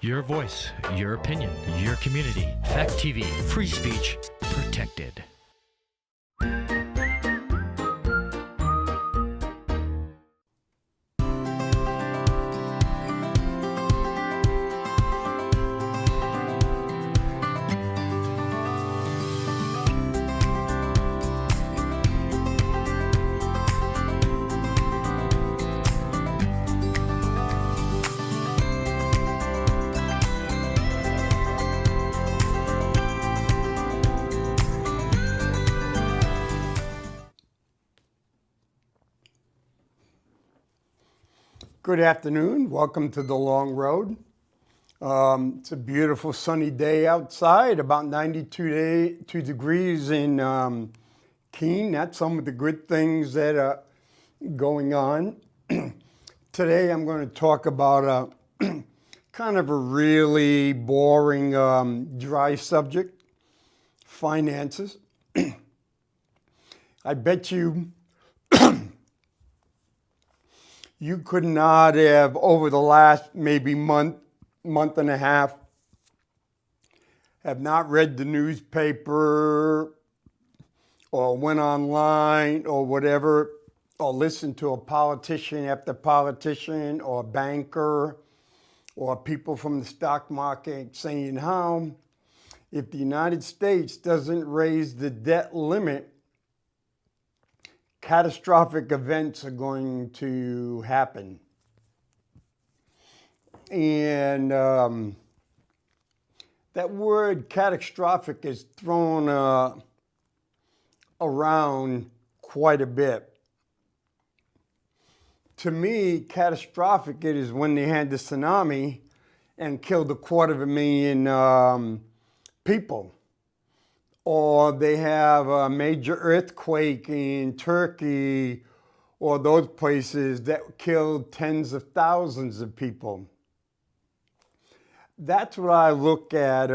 Your voice, your opinion, your community. Fact TV, free speech protected. Good afternoon. Welcome to The Long Road. It's a beautiful sunny day outside, about 92 degrees in Keene. That's some of the good things that are going on. Today I'm going to talk about kind of a really boring, dry subject, finances. I bet you you could not have, over the last maybe month and a half, have not read the newspaper or went online or whatever, or listened to a politician after politician or a banker or people from the stock market saying how if the United States doesn't raise the debt limit, catastrophic events are going to happen. And that word catastrophic is thrown around quite a bit. To me, catastrophic it is when they had the tsunami and killed 250,000 people. Or they have a major earthquake in Turkey or those places that killed tens of thousands of people. That's what I look at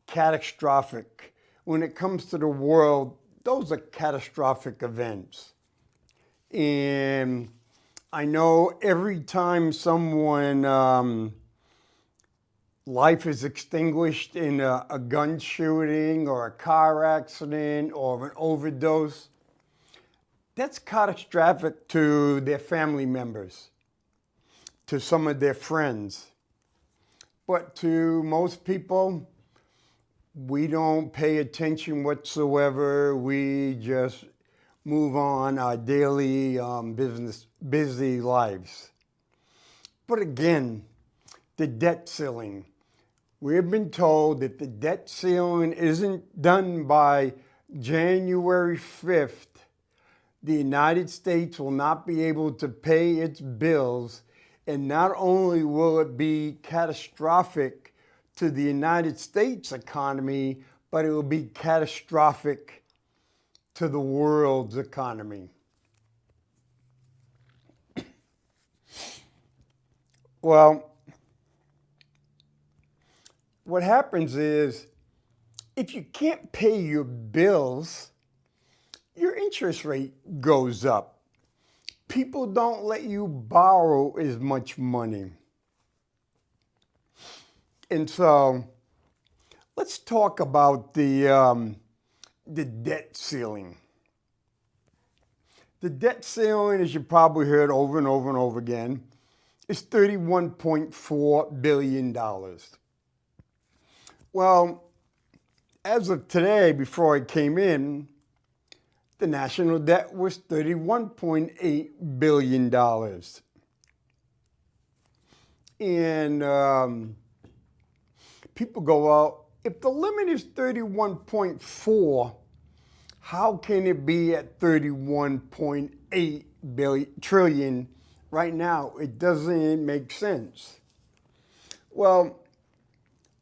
catastrophic. When it comes to the world, those are catastrophic events. And I know every time someone life is extinguished in a gun shooting or a car accident or an overdose, that's catastrophic to their family members, to some of their friends. But to most people, we don't pay attention whatsoever. We just move on our daily busy lives. But again, the debt ceiling. We've been told that the debt ceiling isn't done by January 5th. The United States will not be able to pay its bills, and not only will it be catastrophic to the United States economy, but it will be catastrophic to the world's economy. Well, what happens is, if you can't pay your bills, your interest rate goes up. People don't let you borrow as much money. And so, let's talk about the debt ceiling. The debt ceiling, as you probably heard over and over and over again, is $31.4 billion. Well, as of today, before I came in, the national debt was $31.8 billion. And people go, well, if the limit is 31.4, how can it be at 31.8 trillion right now? It doesn't make sense. Well,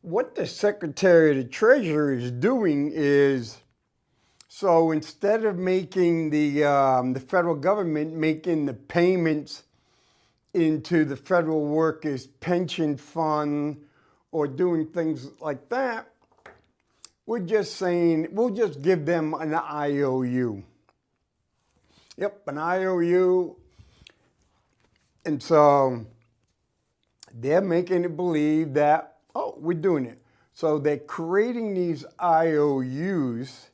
what the Secretary of the Treasury is doing is, so instead of making the federal government making the payments into the federal workers' pension fund or doing things like that, we're just saying, we'll just give them an IOU. Yep, an IOU. And so they're making it believe that, oh, we're doing it. So they're creating these IOUs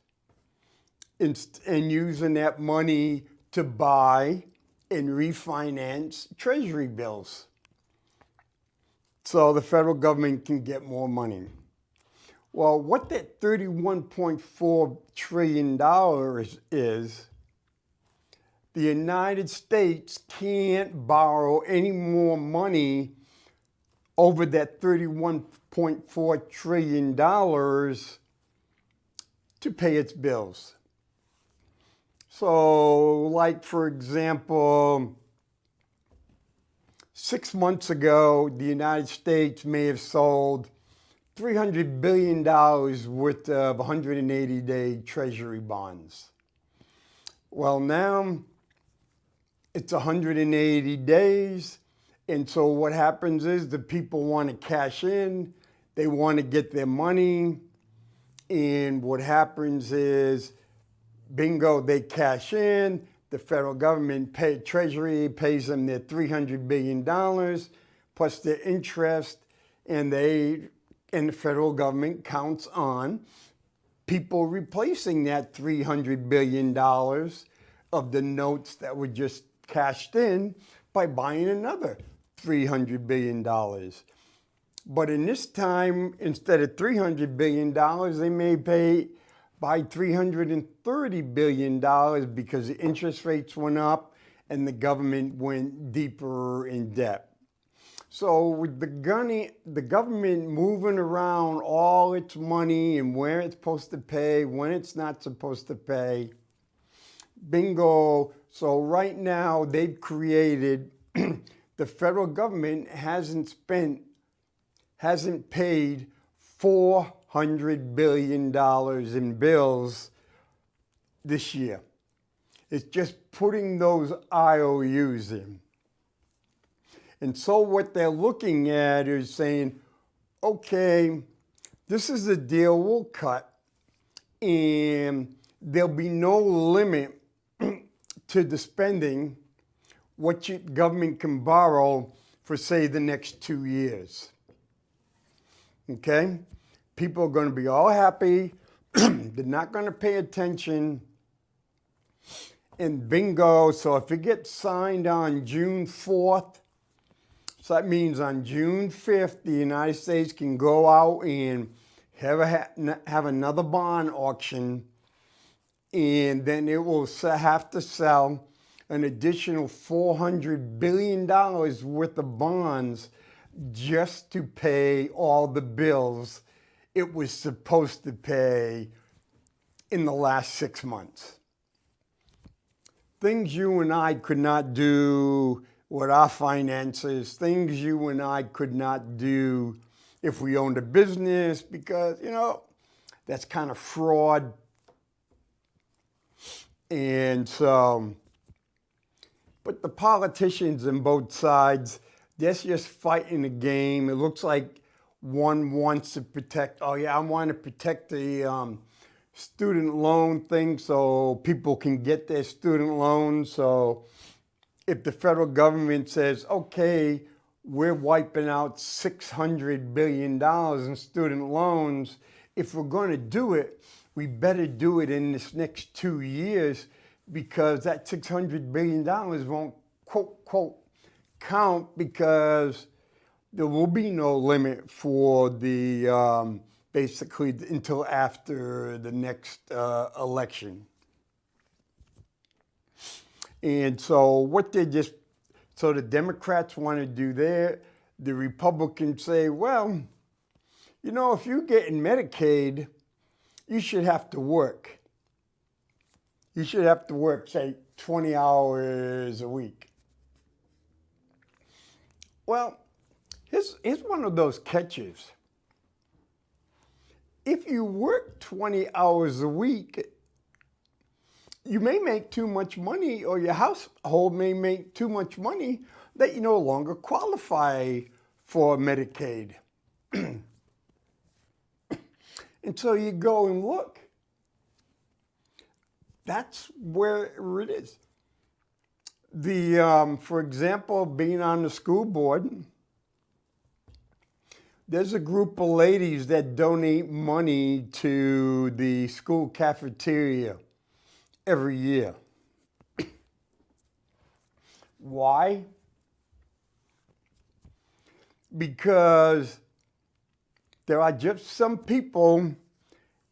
and using that money to buy and refinance treasury bills. So the federal government can get more money. Well, what that $31.4 trillion is, the United States can't borrow any more money over that $31.4 trillion to pay its bills. So, like for example, 6 months ago, the United States may have sold $300 billion worth of 180-day Treasury bonds. Well, now it's 180 days, and so what happens is the people want to cash in, they want to get their money, and what happens is, bingo, they cash in, the federal government Treasury pays them their $300 billion plus their interest, and the federal government counts on people replacing that $300 billion of the notes that were just cashed in by buying another $300 billion. But in this time, instead of $300 billion, they may buy $330 billion because the interest rates went up and the government went deeper in debt. So with the government moving around all its money and where it's supposed to pay, when it's not supposed to pay, bingo. So right now they've created, the federal government hasn't paid $400 billion in bills this year. It's just putting those IOUs in. And so what they're looking at is saying, okay, this is the deal we'll cut, and there'll be no limit to the spending, what your government can borrow for, say, the next 2 years. Okay? People are going to be all happy. They're not going to pay attention. And bingo, so if it gets signed on June 4th, so that means on June 5th, the United States can go out and have another bond auction, and then it will have to sell an additional $400 billion worth of bonds just to pay all the bills it was supposed to pay in the last 6 months. Things you and I could not do with our finances, things you and I could not do if we owned a business because, that's kind of fraud. And so, but the politicians on both sides, they're just fighting a game. It looks like one wants to protect, I want to protect the student loan thing so people can get their student loans. So if the federal government says, okay, we're wiping out $600 billion in student loans, if we're going to do it, we better do it in this next 2 years because that $600 billion won't, quote, quote, count because there will be no limit for the, basically until after the next election. And so so the Democrats want to do that. The Republicans say, well, if you're getting Medicaid, you should have to work. You should have to work, say, 20 hours a week. Well, here's one of those catches. If you work 20 hours a week, you may make too much money or your household may make too much money that you no longer qualify for Medicaid. And so you go and look. That's where it is. For example, being on the school board, There's a group of ladies that donate money to the school cafeteria every year. Why? Because there are just some people,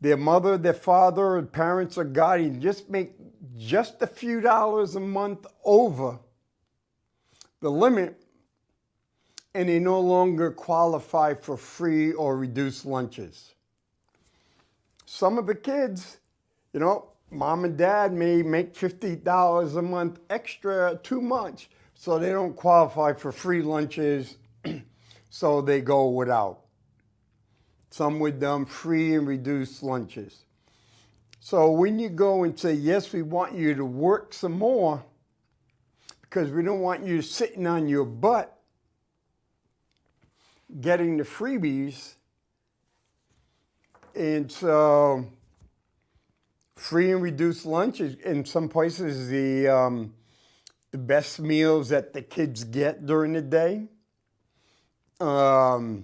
their mother, their father, or parents or guardians just make just a few dollars a month over the limit, and they no longer qualify for free or reduced lunches. Some of the kids, mom and dad may make $50 a month extra too much, so they don't qualify for free lunches, so they go without. Some with free and reduced lunches. So when you go and say, yes, we want you to work some more because we don't want you sitting on your butt getting the freebies, and so free and reduced lunches in some places the best meals that the kids get during the day. You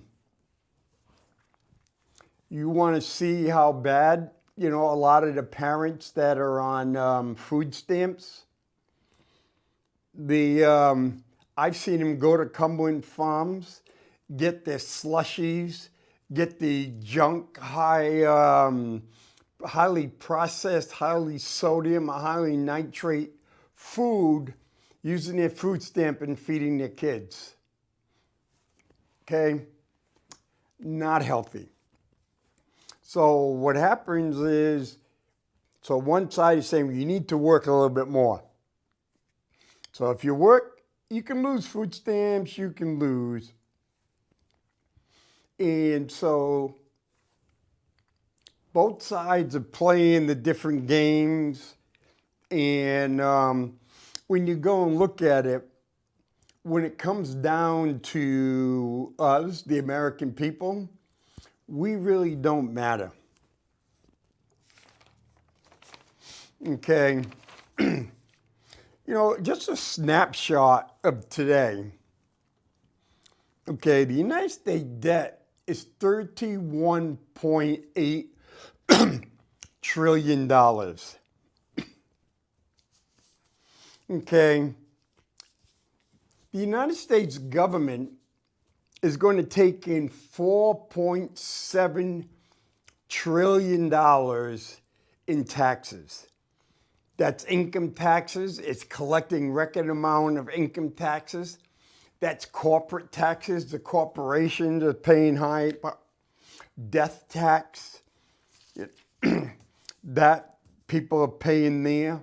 want to see how bad, a lot of the parents that are on food stamps. I've seen them go to Cumberland Farms, get their slushies, get the junk, highly processed, highly sodium, highly nitrate food, using their food stamp and feeding their kids. Okay? Not healthy. So what happens is, one side is saying you need to work a little bit more. So if you work, you can lose food stamps, you can lose. And so both sides are playing the different games. And when you go and look at it, when it comes down to us, the American people, we really don't matter. Okay. Just a snapshot of today. Okay, the United States debt is $31.8 trillion. Okay, the United States government is going to take in $4.7 trillion in taxes. That's income taxes. It's collecting record amount of income taxes. That's corporate taxes. The corporations are paying high death tax. That people are paying there.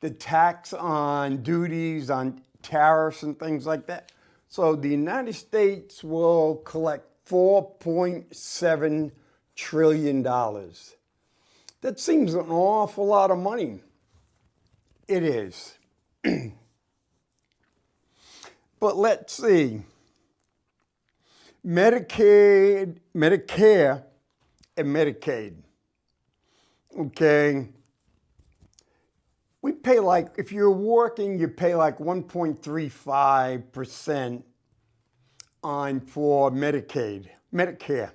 The tax on duties, on tariffs and things like that. So the United States will collect $4.7 trillion. That seems an awful lot of money. It is. But let's see. Medicare, and Medicaid. Okay. We pay if you're working, you pay 1.35% for Medicare.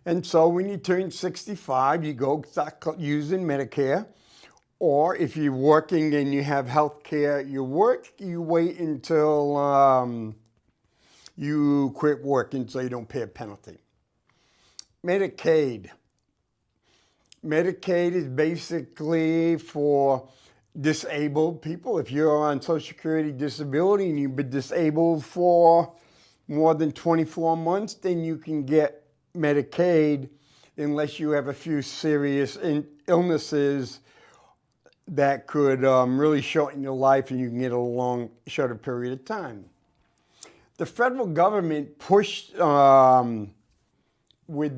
And so when you turn 65, you go start using Medicare. Or if you're working and you have health care at your work, you wait until you quit working so you don't pay a penalty. Medicaid. Medicaid is basically for disabled people. If you're on Social Security disability and you've been disabled for more than 24 months, then you can get Medicaid unless you have a few serious illnesses that could really shorten your life and you can get a shorter period of time. The federal government pushed with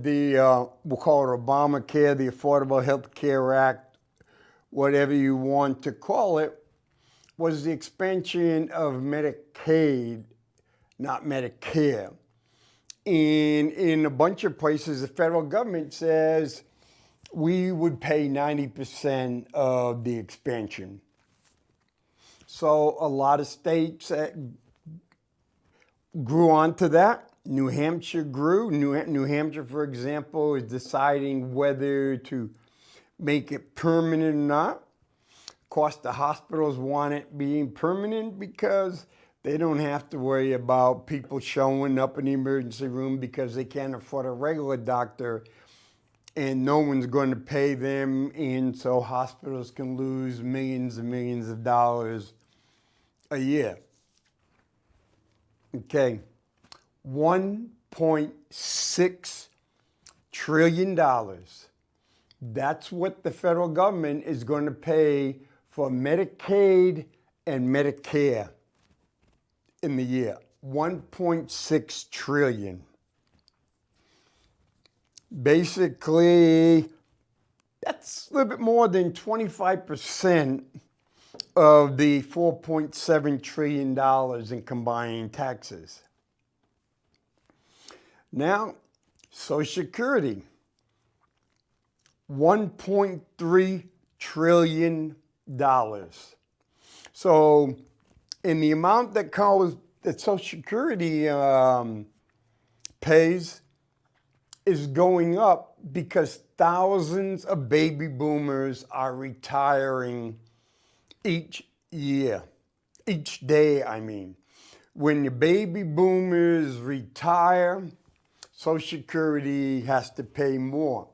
the, we'll call it Obamacare, the Affordable Health Care Act, whatever you want to call it, was the expansion of Medicaid, not Medicare. And in a bunch of places, the federal government says we would pay 90% of the expansion. So a lot of states grew onto that. New Hampshire grew. New Hampshire, for example, is deciding whether to make it permanent or not. Of course, the hospitals want it being permanent because they don't have to worry about people showing up in the emergency room because they can't afford a regular doctor and no one's going to pay them. And so hospitals can lose millions and millions of dollars a year. Okay, $1.6 trillion. That's what the federal government is going to pay for Medicaid and Medicare in the year. 1.6 trillion. Basically, that's a little bit more than 25% of the $4.7 trillion in combined taxes. Now, Social Security, $1.3 trillion. So, in the amount that Social Security pays is going up because thousands of baby boomers are retiring each day, I mean. When the baby boomers retire, Social Security has to pay more.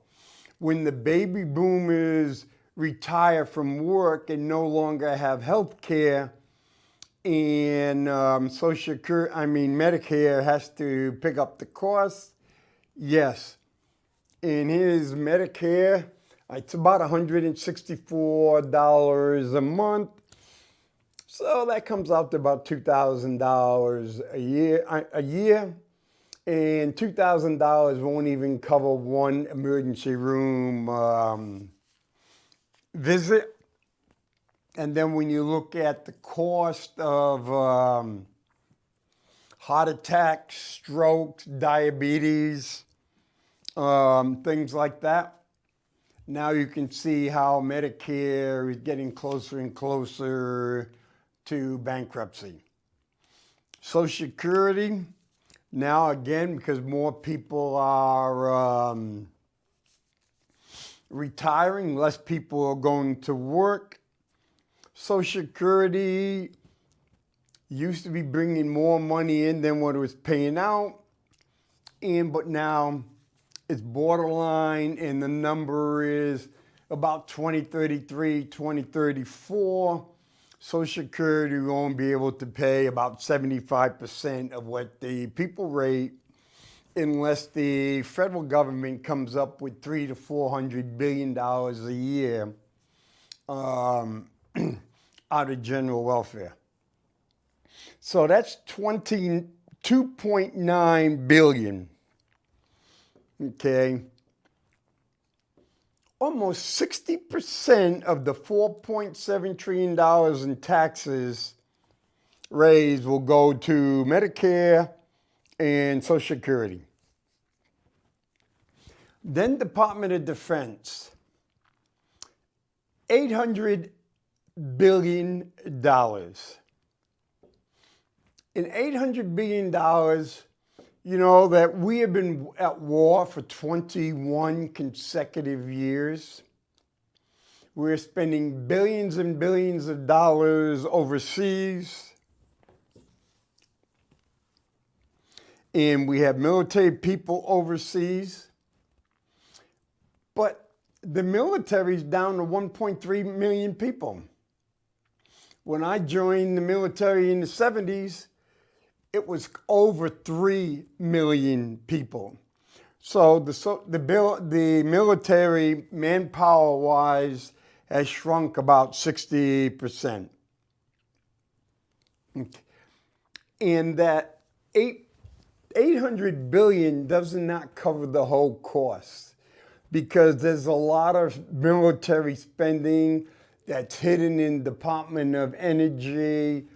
When the baby boomers retire from work and no longer have health care, and Medicare has to pick up the cost, yes. And here's Medicare. It's about $164 a month. So that comes out to about $2,000 a year. And $2,000 won't even cover one emergency room visit. And then when you look at the cost of heart attacks, strokes, diabetes, things like that, now you can see how Medicare is getting closer and closer to bankruptcy. Social Security, now again, because more people are retiring, less people are going to work. Social Security used to be bringing more money in than what it was paying out, but now it's borderline, and the number is about 2033, 2034. Social Security won't be able to pay about 75% of what the people rate unless the federal government comes up with $300 to $400 billion a year out of general welfare. So that's $2.9 billion. Okay. Almost 60% of the $4.7 trillion in taxes raised will go to Medicare and Social Security. Then Department of Defense, $800 billion. In $800 billion, you know that we have been at war for 21 consecutive years. We're spending billions and billions of dollars overseas. And we have military people overseas. But the military is down to 1.3 million people. When I joined the military in the 70s, it was over 3 million people. So the military, manpower-wise, has shrunk about 60%. And that $800 billion does not cover the whole cost because there's a lot of military spending that's hidden in Department of Energy,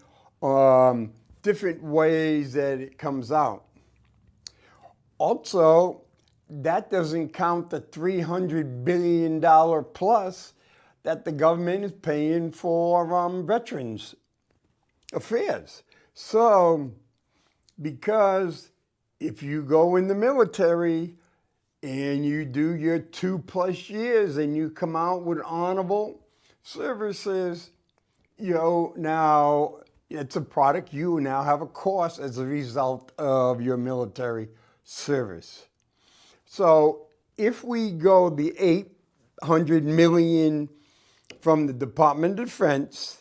different ways that it comes out. Also, that doesn't count the $300 billion plus that the government is paying for Veterans Affairs. So, because if you go in the military and you do your 2+ years and you come out with honorable services, now it's a product. You now have a cost as a result of your military service. So if we go the $800 million from the Department of Defense,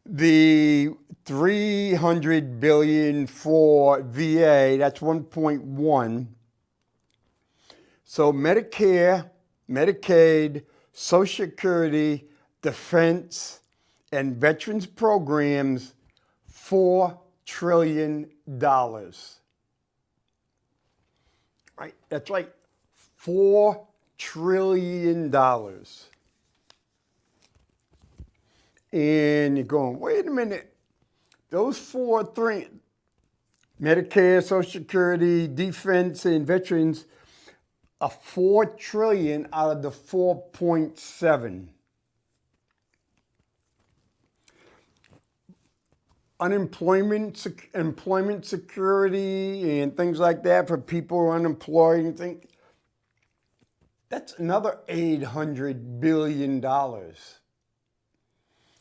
the $300 billion for VA, that's 1.1. So Medicare, Medicaid, Social Security, Defense, and Veterans programs, $4 trillion. Right? That's right, $4 trillion. And you're going, wait a minute, those three, Medicare, Social Security, Defense, and Veterans, are $4 trillion out of the 4.7. Employment security and things like that for people who are unemployed and things, that's another $800 billion.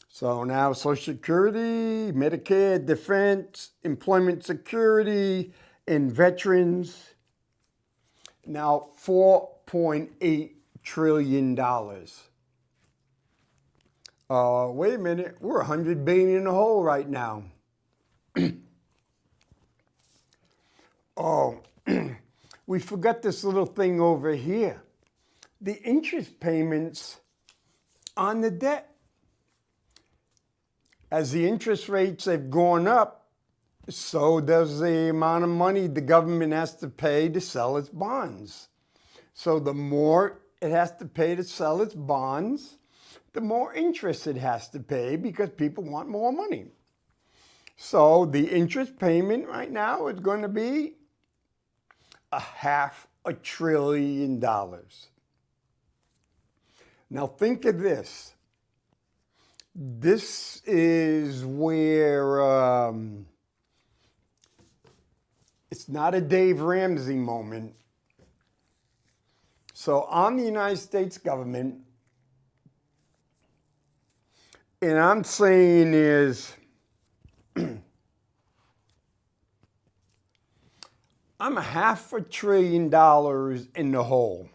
So now Social Security, Medicare, Defense, Employment Security, and Veterans, now $4.8 trillion. Wait a minute, we're $100 billion in the hole right now. We forgot this little thing over here. The interest payments on the debt. As the interest rates have gone up, so does the amount of money the government has to pay to sell its bonds. So the more it has to pay to sell its bonds, the more interest it has to pay because people want more money. So the interest payment right now is going to be $500 billion. Now think of this. This is where it's not a Dave Ramsey moment. So I'm the United States government, and I'm saying is, I'm $500 billion in the hole.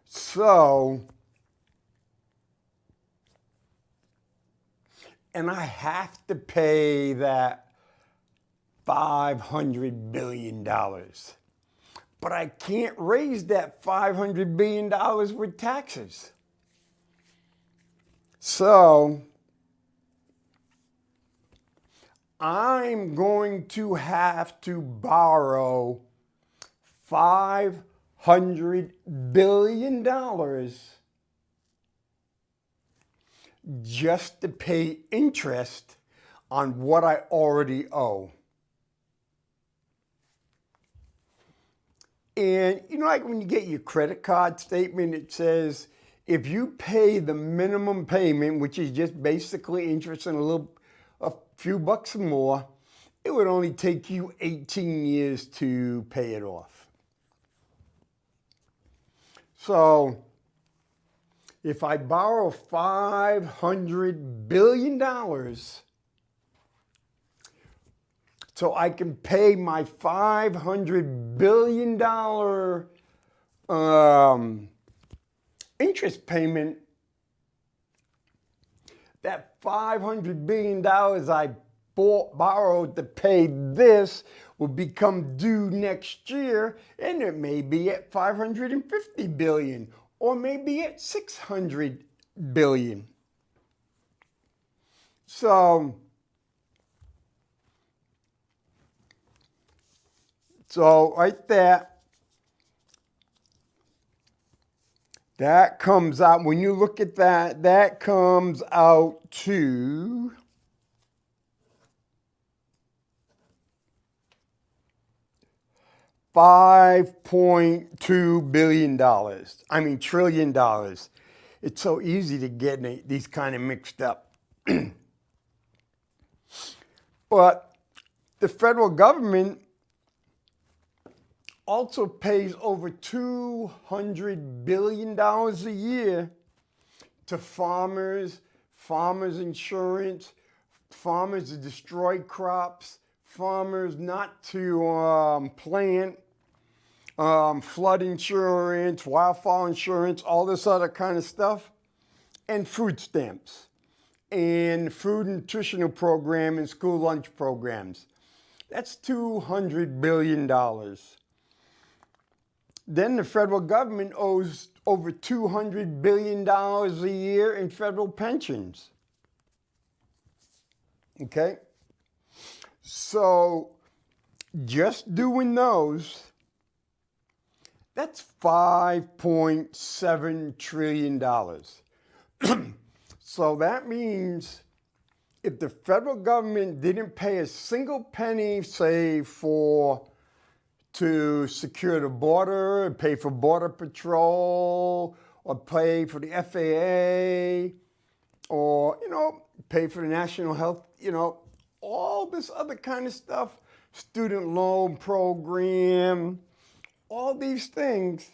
So, and I have to pay that $500 billion. But I can't raise that $500 billion with taxes. So, I'm going to have to borrow $500 billion just to pay interest on what I already owe. And like when you get your credit card statement, it says if you pay the minimum payment, which is just basically interest and a few bucks more, it would only take you 18 years to pay it off. So if I borrow $500 billion so I can pay my $500 billion interest payment, that $500 billion I borrowed to pay this will become due next year, and it may be at $550 billion or maybe at $600 billion. So right there, that comes out, when you look at that, that comes out to $5.2 billion. I mean, trillion dollars. It's so easy to get these kind of mixed up. But the federal government also pays over $200 billion a year to farmers, farmers insurance, farmers to destroy crops, farmers not to plant, flood insurance, wildfire insurance, all this other kind of stuff, and food stamps, and food nutritional program and school lunch programs. That's $200 billion. Then the federal government owes over $200 billion a year in federal pensions. Okay? So just doing those, that's $5.7 trillion. So that means if the federal government didn't pay a single penny, say, to secure the border, pay for border patrol, or pay for the FAA, or, pay for the national health, all this other kind of stuff, student loan program, all these things,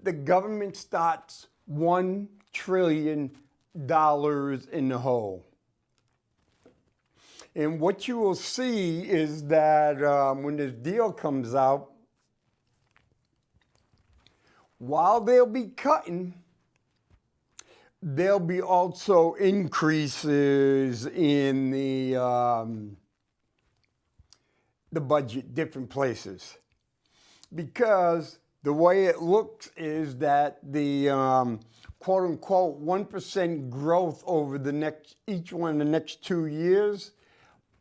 the government starts $1 trillion in the hole. And what you will see is that when this deal comes out, while they'll be cutting, there'll be also increases in the budget, different places. Because the way it looks is that the quote-unquote 1% growth over each one of the next 2 years,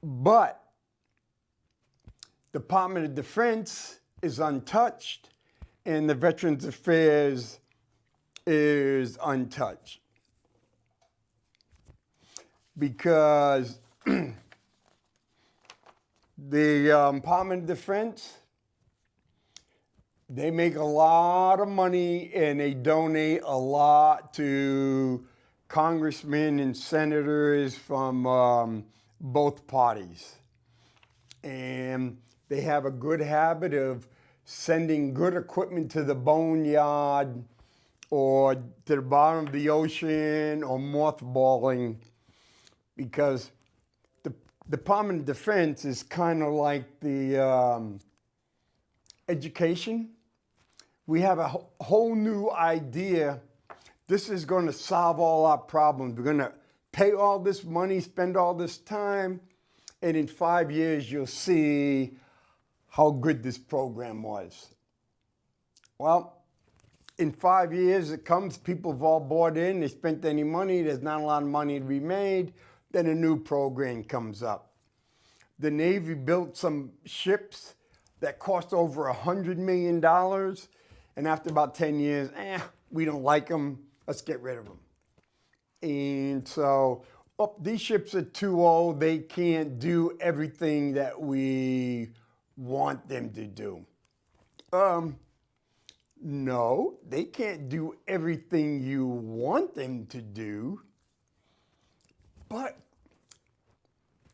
but Department of Defense is untouched and the Veterans Affairs is untouched. Because the Department of Defense, they make a lot of money and they donate a lot to congressmen and senators from both parties. And they have a good habit of sending good equipment to the boneyard or to the bottom of the ocean or mothballing, because the Department of Defense is kind of like the education. We have a whole new idea. This is going to solve all our problems. We're going to pay all this money, spend all this time, and in 5 years you'll see how good this program was. Well, in 5 years it comes, people have all bought in, they spent any money, there's not a lot of money to be made, then a new program comes up. The Navy built some ships that cost over $100 million, and after about 10 years, we don't like them, let's get rid of them. And so, these ships are too old, they can't do everything that we want them to do. No, they can't do everything you want them to do, but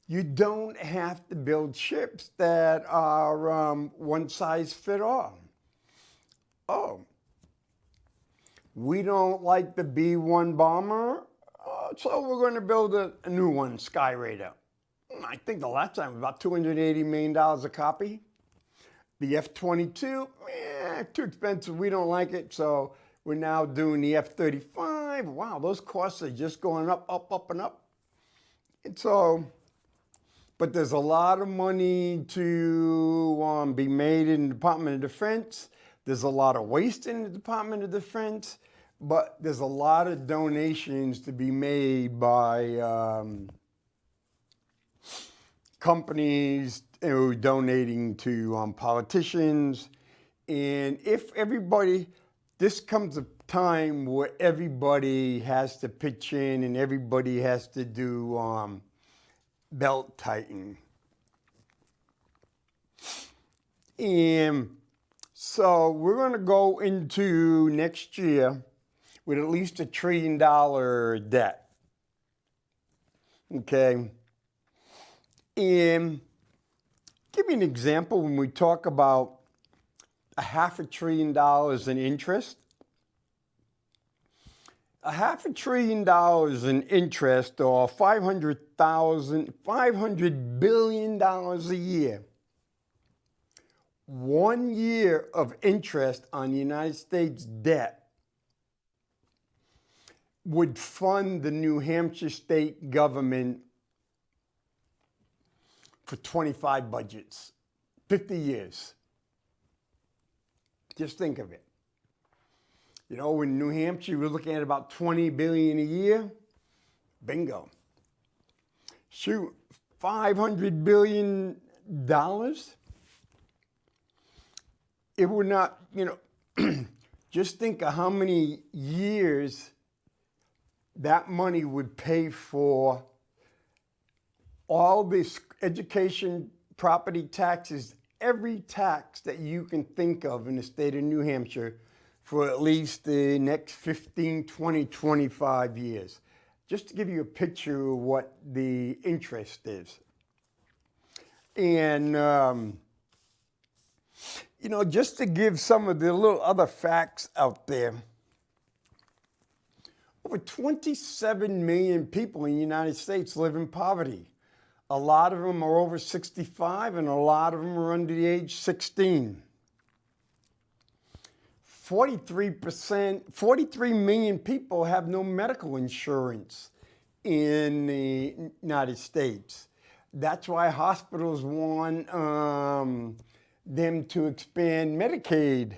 you don't have to build ships that are one size fit all. Oh, we don't like the B-1 bomber, so we're going to build a new one, Sky Raider. I think the last time was about $280 million a copy. The F-22, too expensive, we don't like it, so we're now doing the F-35. Wow, those costs are just going up, up, and up. And so, but there's a lot of money to be made in the Department of Defense. There's a lot of waste in the Department of Defense, but there's a lot of donations to be made by companies donating to politicians. And if everybody, this comes a time where everybody has to pitch in and everybody has to do belt tightening. And so we're going to go into next year with at least $1 trillion debt. Okay. And give you an example when we talk about $500 billion in interest. $500 billion in interest, or $500 billion a year. 1 year of interest on the United States debt would fund the New Hampshire state government for 25 budgets, 50 years. Just think of it. You know, in New Hampshire, we're looking at about $20 billion a year. Bingo. Shoot, $500 billion. It would not, you know, just think of how many years that money would pay for all this education, property taxes, every tax that you can think of in the state of New Hampshire for at least the next 15, 20, 25 years. Just to give you a picture of what the interest is. And, you know, just to give some of the little other facts out there, over 27 million people in the United States live in poverty. A lot of them are over 65 and a lot of them are under the age 16. 43 million people have no medical insurance in the United States. That's why hospitals want them to expand Medicaid.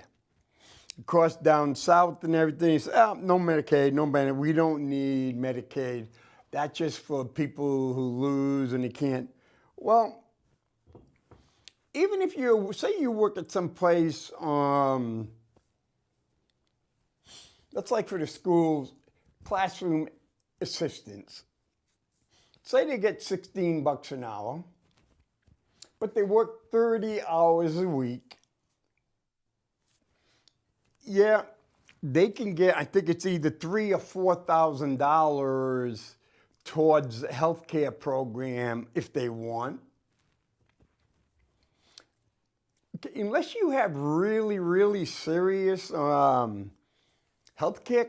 Of course, down south and everything, it's, no Medicaid, no benefit. We don't need Medicaid. That's just for people who lose and they can't. Well, even if you, say you work at some place, that's like for the schools, classroom assistants. Say they get $16 an hour, but they work 30 hours a week. Yeah, they can get, I think it's either $3,000 or $4,000 towards the healthcare program if they want. Unless you have really, really serious healthcare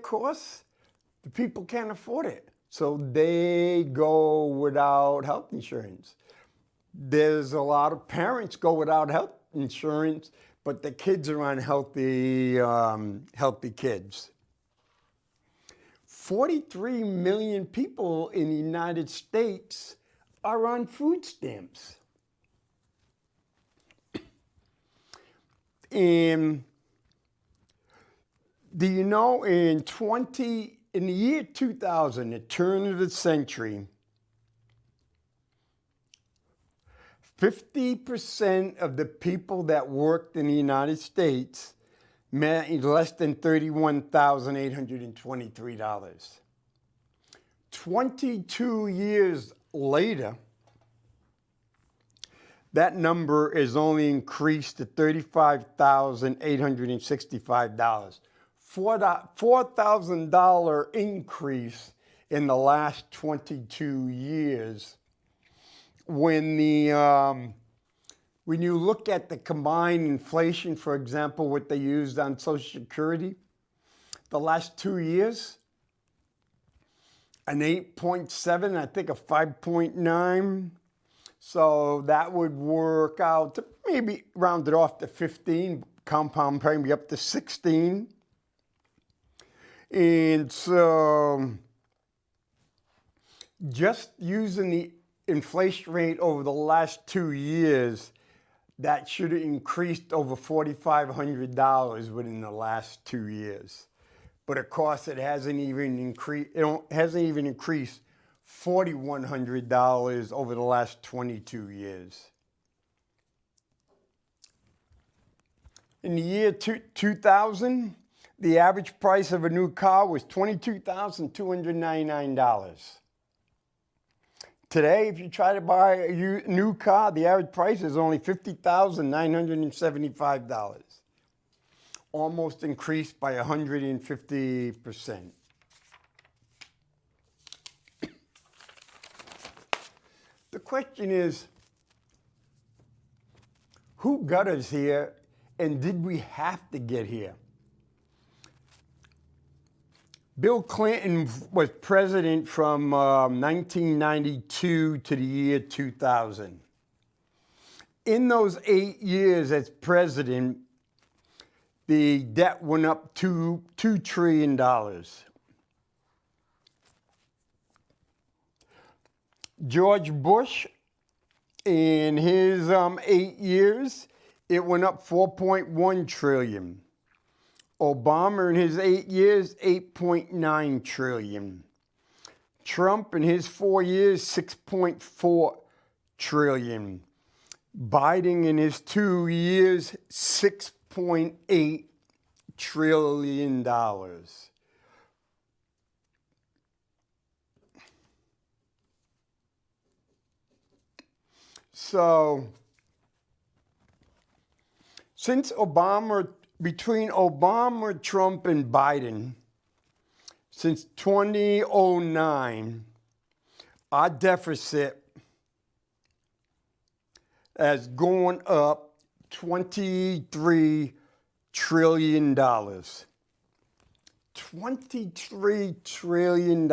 costs, the people can't afford it. So they go without health insurance. There's a lot of parents go without health insurance, but the kids are on healthy kids. 43 million people in the United States are on food stamps. And do you know in the year 2000, the turn of the century, 50% of the people that worked in the United States made less than $31,823. 22 years later, that number is only increased to $35,865. $4,000 increase in the last 22 years. When you look at the combined inflation, for example, what they used on Social Security, the last 2 years, an 8.7, I think a 5.9. So that would work out to maybe round it off to 15, compound maybe up to 16. And so just using the inflation rate over the last 2 years, that should have increased over $4,500 within the last 2 years. But of course, it hasn't even increased. It hasn't even increased $4,100 over the last 22 years. In the year 2000, the average price of a new car was $22,299. Today, if you try to buy a new car, the average price is only $50,975. Almost increased by 150%. The question is, who got us here, and did we have to get here? Bill Clinton was president from 1992 to the year 2000. In those 8 years as president, the debt went up to $2 trillion. George Bush, in his 8 years, it went up $4.1 trillion. Obama in his 8 years, $8.9 trillion. Trump in his 4 years, $6.4 trillion. Biden in his 2 years, $6.8 trillion. So, between Obama, Trump, and Biden, since 2009, our deficit has gone up $23 trillion. $23 trillion,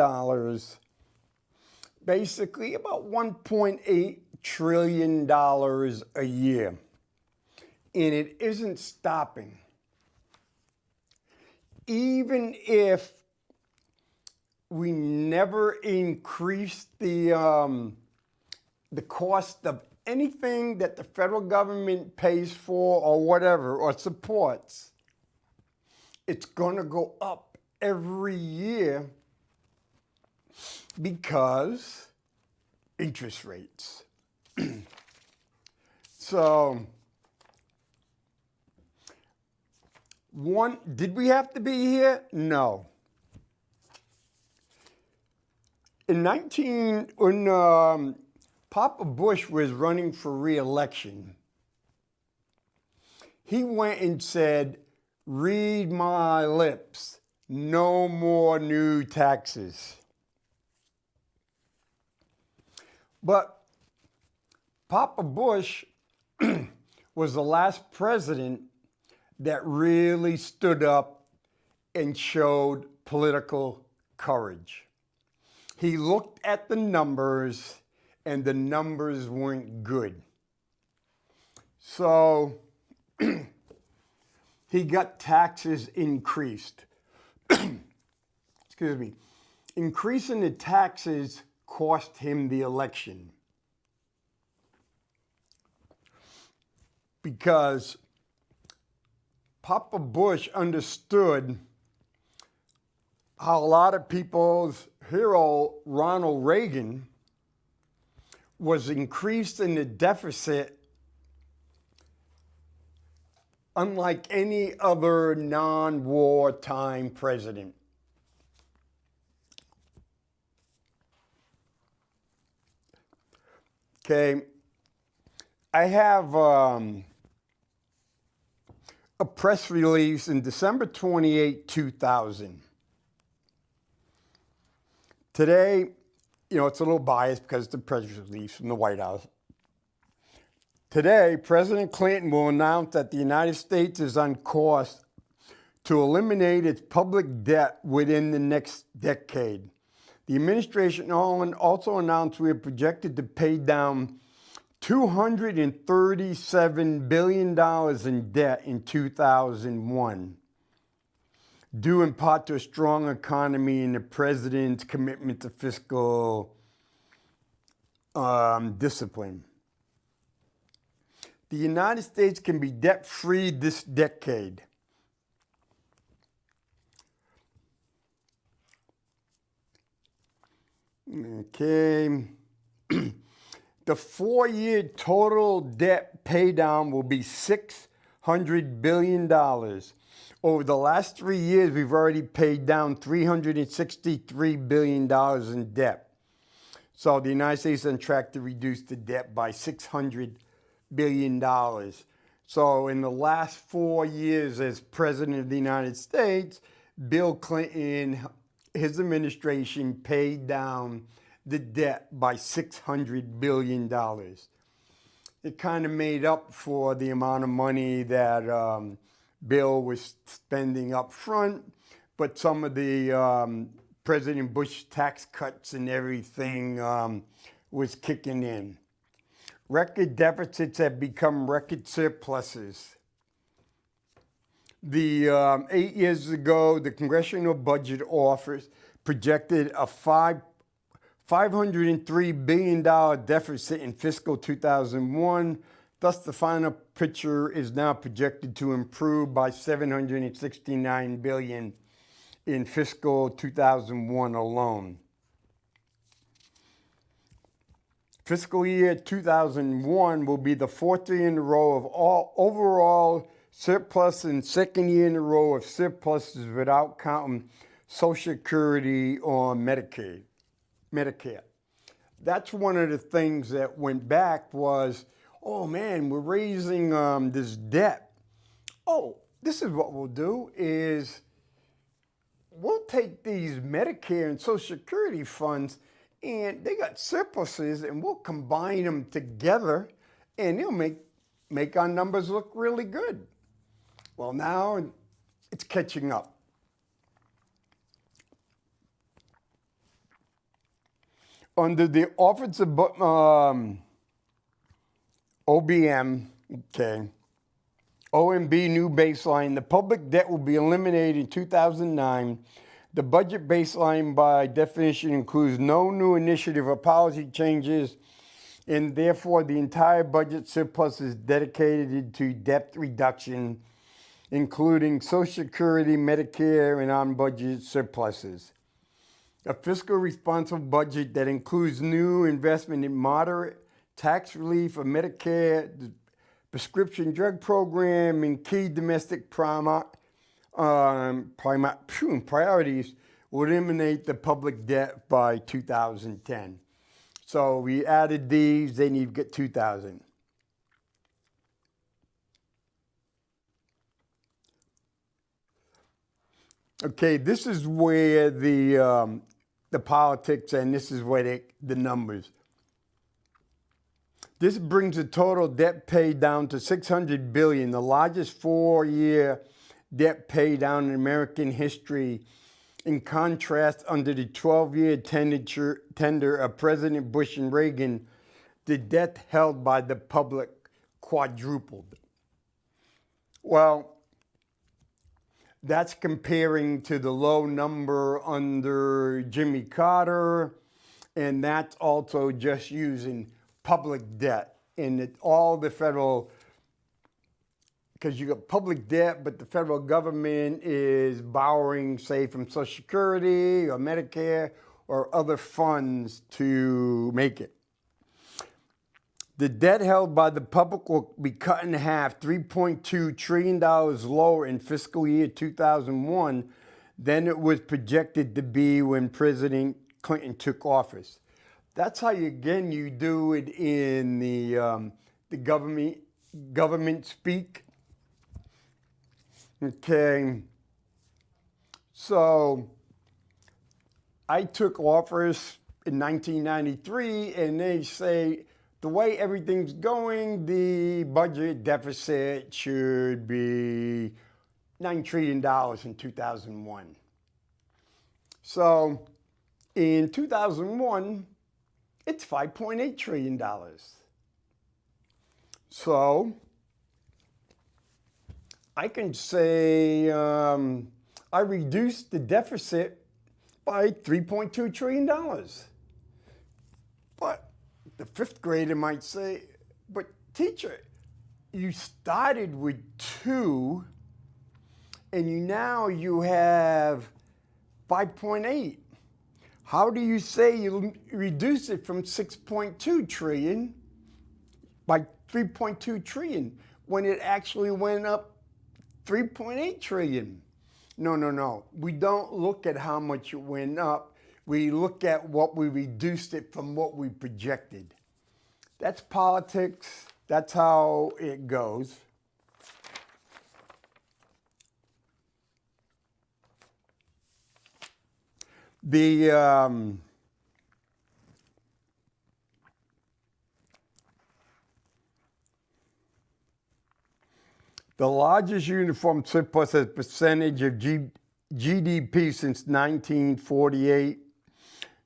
basically about $1.8 trillion a year. And it isn't stopping. Even if we never increase the cost of anything that the federal government pays for or whatever, or supports, it's going to go up every year because interest rates. So, did we have to be here? No. When Papa Bush was running for re-election, he went and said, "Read my lips, no more new taxes." But Papa Bush was the last president that really stood up and showed political courage. He looked at the numbers, and the numbers weren't good. So he got taxes increased. Excuse me. Increasing the taxes cost him the election. Because Papa Bush understood how a lot of people's hero, Ronald Reagan, was increasing the deficit unlike any other non-wartime president. Okay, I have a press release in December 28, 2000. Today, it's a little biased because it's a press release from the White House. Today, President Clinton will announce that the United States is on course to eliminate its public debt within the next decade. The administration also announced we are projected to pay down $237 billion in debt in 2001, due in part to a strong economy and the president's commitment to fiscal discipline. The United States can be debt-free this decade. Okay. The 4-year total debt paydown will be $600 billion. Over the last 3 years, we've already paid down $363 billion in debt. So the United States is on track to reduce the debt by $600 billion. So in the last 4 years as President of the United States, Bill Clinton, his administration paid down the debt by $600 billion. it kind of made up for the amount of money that Bill was spending up front, but some of the President Bush tax cuts and everything was kicking in. Record deficits have become record surpluses. 8 years ago, the Congressional Budget Office projected a $503 billion deficit in fiscal 2001. Thus, the final picture is now projected to improve by $769 billion in fiscal 2001 alone. Fiscal year 2001 will be the fourth year in a row of all overall surplus and second year in a row of surpluses without counting Social Security or Medicare. That's one of the things that went back was, oh man, we're raising this debt. Oh, this is what we'll do is we'll take these Medicare and Social Security funds and they got surpluses and we'll combine them together and it'll make our numbers look really good. Well, now it's catching up. Under the Office of OBM, okay, OMB new baseline, the public debt will be eliminated in 2009. The budget baseline, by definition, includes no new initiative or policy changes, and therefore the entire budget surplus is dedicated to debt reduction, including Social Security, Medicare, and on-budget surpluses. A fiscal responsible budget that includes new investment in moderate tax relief for Medicare, the prescription drug program, and key domestic priorities would eliminate the public debt by 2010. So we added these, then you get 2000. Okay, this is where the politics and this is where the numbers. This brings the total debt paid down to $600 billion, the largest four-year debt pay down in American history. In contrast, under the 12-year tender of President Bush and Reagan, the debt held by the public quadrupled. Well, that's comparing to the low number under Jimmy Carter, and that's also just using public debt. And all the federal, because you got public debt, but the federal government is borrowing, say, from Social Security or Medicare or other funds to make it. The debt held by the public will be cut in half, $3.2 trillion lower in fiscal year 2001 than it was projected to be when President Clinton took office. That's how you do it in the government speak. Okay, so I took office in 1993, and they say, the way everything's going, the budget deficit should be $9 trillion in 2001. So in 2001, it's $5.8 trillion. So I can say I reduced the deficit by $3.2 trillion. But the fifth grader might say, but teacher, you started with 2 and now you have 5.8. How do you say you reduce it from 6.2 trillion by 3.2 trillion when it actually went up 3.8 trillion? No. We don't look at how much it went up. We look at what we reduced it from what we projected. That's politics. That's how it goes. The largest uniform surplus as percentage of GDP since 1948.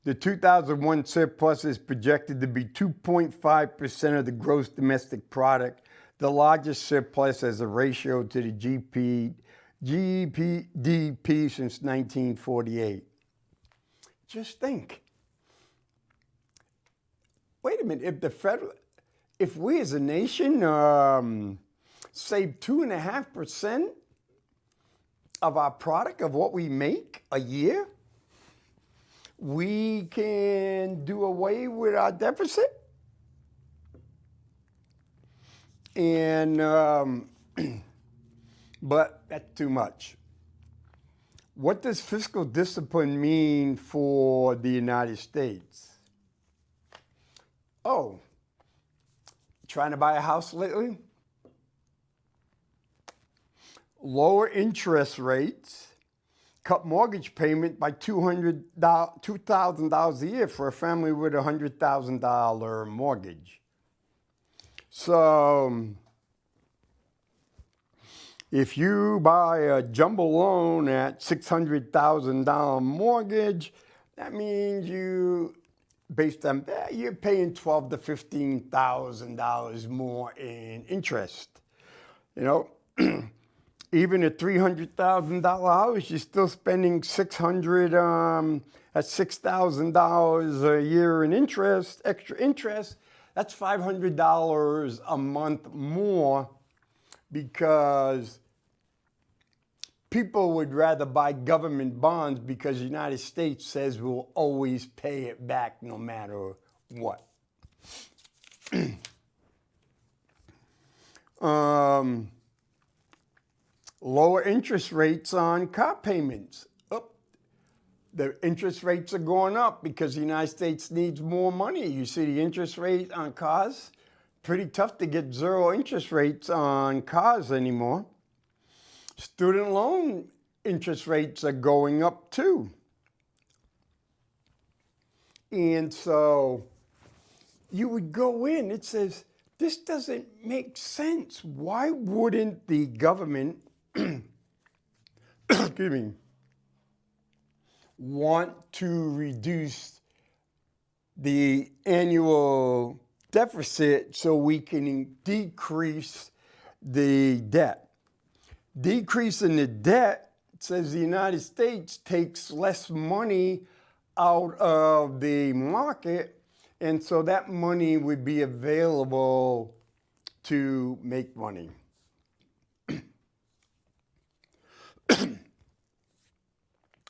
The 2001 surplus is projected to be 2.5% of the gross domestic product, the largest surplus as a ratio to the GDP since 1948. Just think. Wait a minute, if we as a nation save 2.5% of our product, of what we make a year, we can do away with our deficit. And, but that's too much. What does fiscal discipline mean for the United States? Oh, trying to buy a house lately? Lower interest rates, cut mortgage payment by $2,000 a year for a family with a $100,000 mortgage. So if you buy a jumbo loan at $600,000 mortgage, that means based on that, you're paying $12,000 to $15,000 more in interest. You know, even a $300,000 house, you're still spending that's $6,000 a year in interest, extra interest. That's $500 a month more, because people would rather buy government bonds because the United States says we'll always pay it back no matter what. Lower interest rates on car payments. The interest rates are going up because the United States needs more money. You see the interest rate on cars? Pretty tough to get zero interest rates on cars anymore. Student loan interest rates are going up too. And so you would go in, it says, this doesn't make sense. Why wouldn't the government excuse me, want to reduce the annual deficit so we can decrease the debt? Decreasing the debt says the United States takes less money out of the market, and so that money would be available to make money.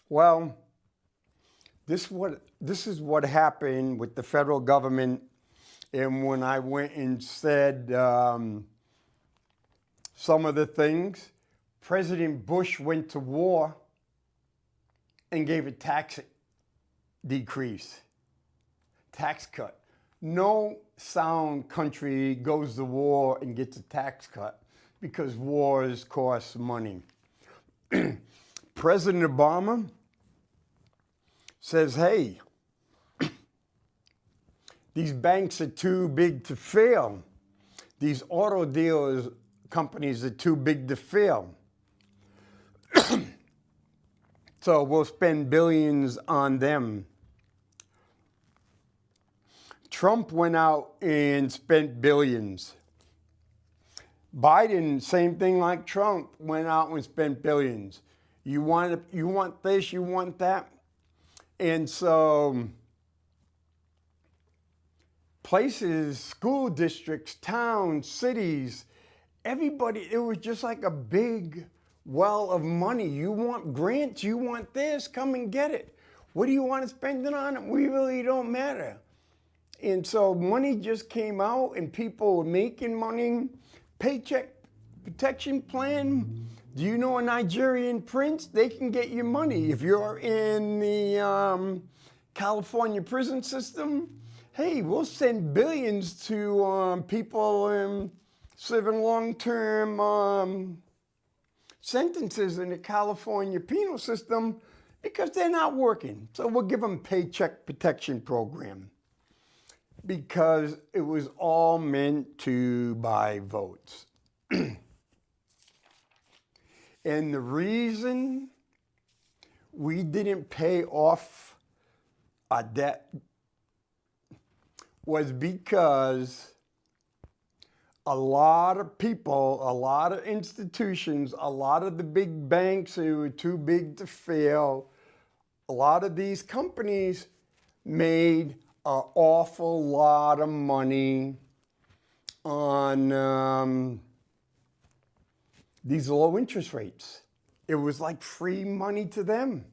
Well, this is what happened with the federal government. And when I went and said some of the things, President Bush went to war and gave a tax decrease, tax cut. No sound country goes to war and gets a tax cut because wars cost money. President Obama says, hey, these banks are too big to fail. These auto dealers companies are too big to fail. So we'll spend billions on them. Trump went out and spent billions. Biden, same thing like Trump, went out and spent billions. You want this, you want that. And so places, school districts, towns, cities, everybody, it was just like a big well of money. You want grants, you want this, come and get it. What do you want to spend it on? We really don't matter. And so money just came out and people were making money. Paycheck protection plan. Do you know a Nigerian prince? They can get you money. If you're in the California prison system, hey, we'll send billions to people serving long-term sentences in the California penal system because they're not working. So we'll give them paycheck protection program because it was all meant to buy votes. And the reason we didn't pay off our debt was because a lot of people, a lot of institutions, a lot of the big banks who were too big to fail, a lot of these companies made an awful lot of money on these low interest rates. It was like free money to them,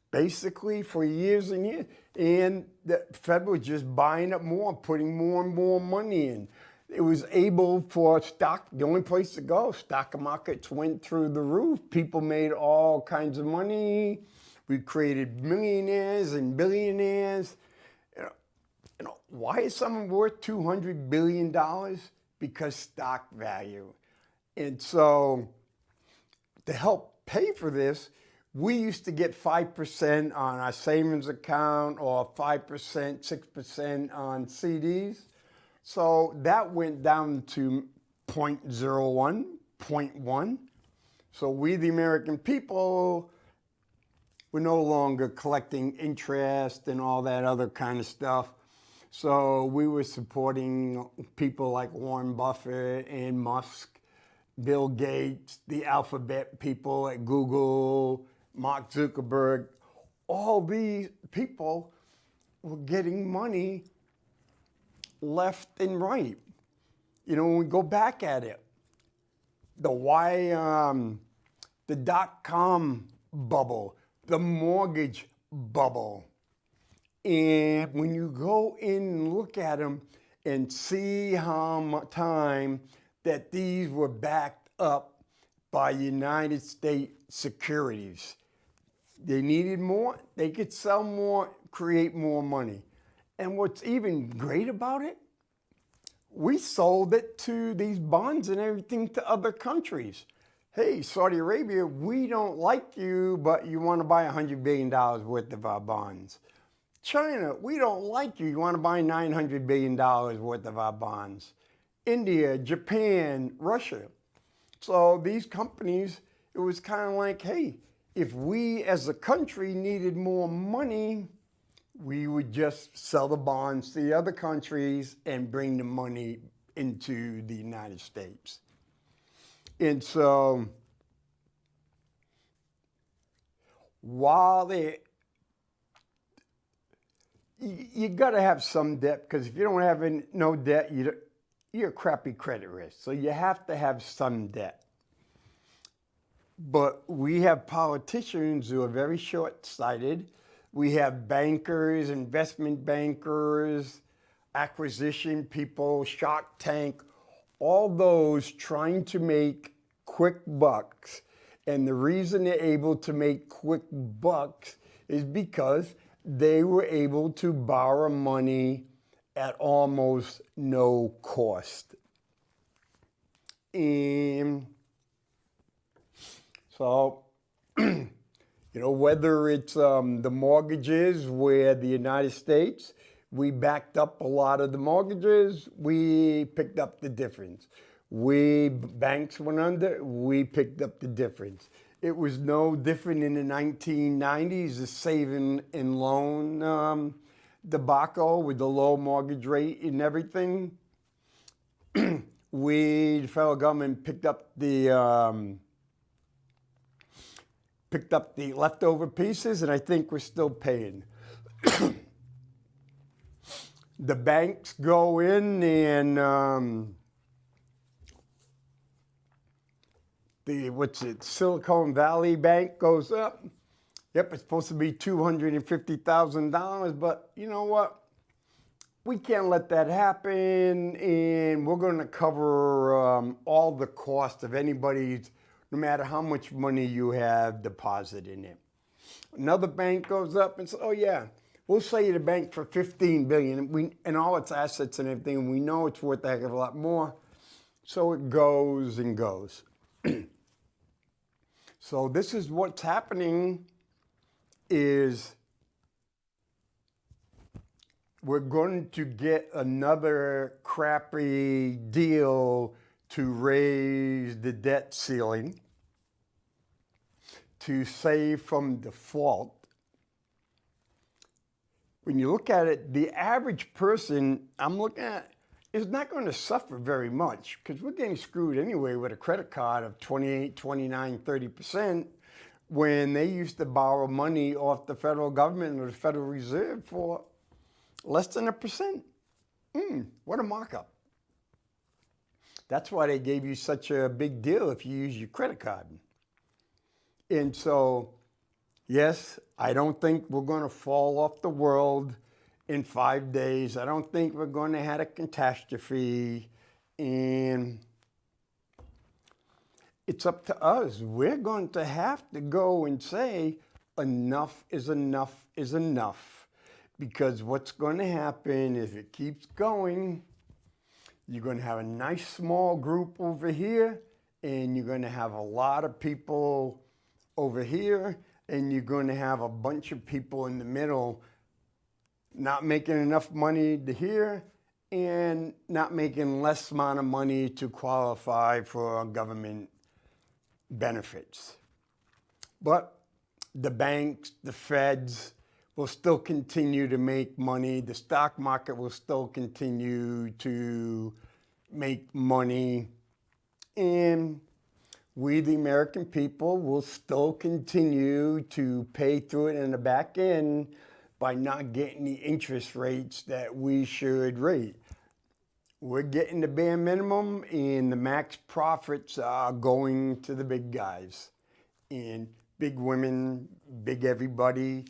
basically for years and years. And the Fed was just buying up more, putting more and more money in. It was able for stock, the only place to go, stock markets went through the roof. People made all kinds of money. We created millionaires and billionaires. Why is someone worth $200 billion? Because stock value. And so to help pay for this, we used to get 5% on our savings account or 5%, 6% on CDs. So that went down to 0.01, 0.1. So we, the American people, were no longer collecting interest and all that other kind of stuff. So we were supporting people like Warren Buffett and Musk, Bill Gates, the alphabet people at Google, Mark Zuckerberg. All these people were getting money left and right. You know, when we go back at it, the dot-com bubble, the mortgage bubble. And when you go in and look at them and see how much time that these were backed up by United States securities. They needed more, they could sell more, create more money. And what's even great about it, we sold it to these bonds and everything to other countries. Hey, Saudi Arabia, we don't like you, but you want to buy $100 billion worth of our bonds. China, we don't like you, you want to buy $900 billion worth of our bonds. India, Japan, Russia. So these companies, it was kind of like, hey, if we as a country needed more money, we would just sell the bonds to the other countries and bring the money into the United States. And so while you got to have some debt, because if you don't have no debt, you're a crappy credit risk. So you have to have some debt. But we have politicians who are very short-sighted. We have bankers, investment bankers, acquisition people, Shark Tank, all those trying to make quick bucks. And the reason they're able to make quick bucks is because they were able to borrow money at almost no cost. And so, whether it's the mortgages where the United States, we backed up a lot of the mortgages, we picked up the difference. Banks went under, we picked up the difference. It was no different in the 1990s, the saving and loan debacle with the low mortgage rate and everything. The federal government picked up the leftover pieces, and I think we're still paying. The banks go in and Silicon Valley Bank goes up. Yep, it's supposed to be $250,000, but you know what? We can't let that happen, and we're going to cover all the cost of anybody's, no matter how much money you have deposited in it. Another bank goes up and says, oh yeah, we'll sell you the bank for $15 billion and all its assets and everything, and we know it's worth a heck of a lot more. So it goes and goes. So this is what's happening is we're going to get another crappy deal to raise the debt ceiling. to save from default, when you look at it, the average person I'm looking at is not going to suffer very much because we're getting screwed anyway with a credit card of 28, 29, 30% when they used to borrow money off the federal government or the Federal Reserve for less than 1%. What a markup. That's why they gave you such a big deal if you use your credit card. And so, yes, I don't think we're going to fall off the world in 5 days. I don't think we're going to have a catastrophe. And it's up to us. We're going to have to go and say, enough is enough is enough. Because what's going to happen if it keeps going, you're going to have a nice small group over here, and you're going to have a lot of people over here, and you're going to have a bunch of people in the middle not making enough money to here and not making less amount of money to qualify for government benefits. But the banks, the feds will still continue to make money. The stock market will still continue to make money. And we, the American people, will still continue to pay through it in the back end by not getting the interest rates that we should rate. We're getting the bare minimum, and the max profits are going to the big guys and big women, big everybody,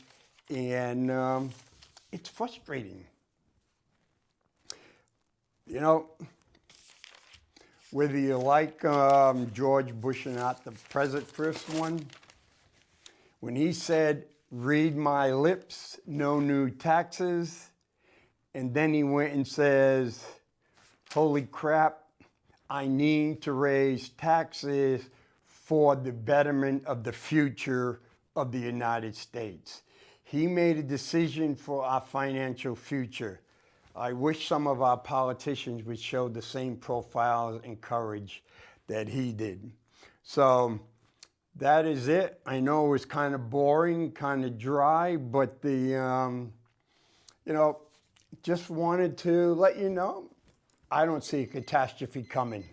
and it's frustrating. You know, whether you like George Bush or not, the first one, when he said, "Read my lips, no new taxes," and then he went and says, "Holy crap, I need to raise taxes for the betterment of the future of the United States." He made a decision for our financial future. I wish some of our politicians would show the same profile and courage that he did. So that is it. I know it was kind of boring, kind of dry, but just wanted to let you know, I don't see a catastrophe coming.